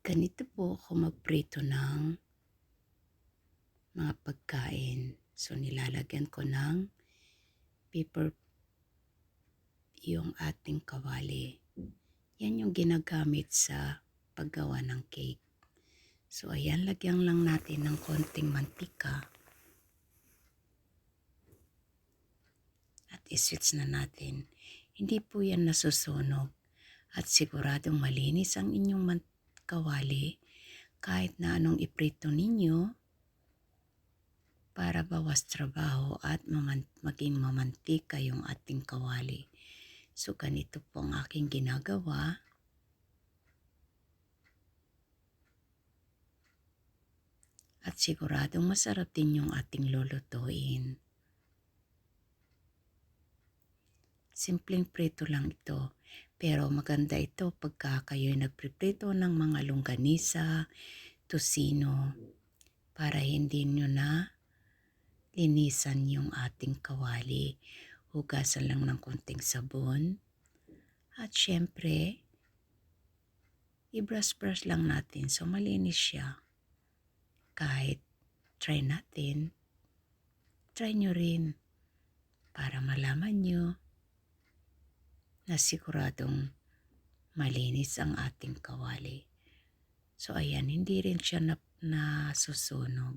Ganito po ako magprito ng mga pagkain. So nilalagyan ko ng paper yung ating kawali. Yan yung ginagamit sa paggawa ng cake. So ayan, lagyan lang natin ng konting mantika. At iswitch na natin. Hindi po yan nasusunog. At siguradong malinis ang inyong kawali kahit na anong iprito ninyo, para bawas trabaho at maging mamantika yung ating kawali. So ganito po ang aking ginagawa. At siguradong masarap din yung ating lulutuin. Simpleng prito lang ito. Pero maganda ito pagka kayo'y nagpriprito ng mga longganisa, tocino, para hindi nyo na linisan yung ating kawali. Hugasan lang ng konting sabon. At syempre, i-brush-brush lang natin so malinis siya. Kahit try natin, try nyo rin para malaman nyo na siguradong malinis ang ating kawali. So ayan, hindi rin siya nasusunog.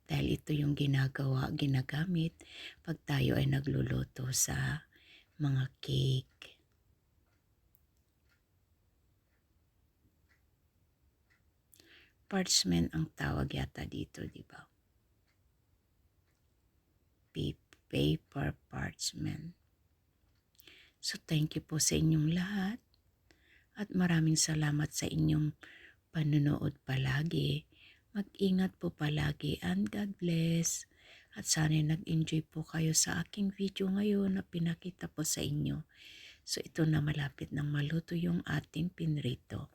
Dahil ito yung ginagamit pag tayo ay nagluluto sa mga cake. Parchment ang tawag yata dito, di ba? Paper parchment. So thank you po sa inyong lahat at maraming salamat sa inyong panonood palagi. Mag-ingat po palagi and God bless. At sana nag-enjoy po kayo sa aking video ngayon na pinakita po sa inyo. So ito na, malapit nang maluto yung ating pinrito.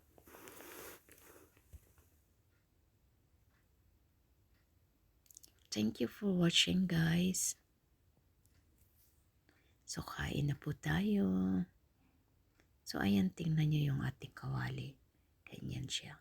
Thank you for watching, guys. So kain na po tayo. So ayan, tingnan nyo yung ating kawali. Ganyan siya.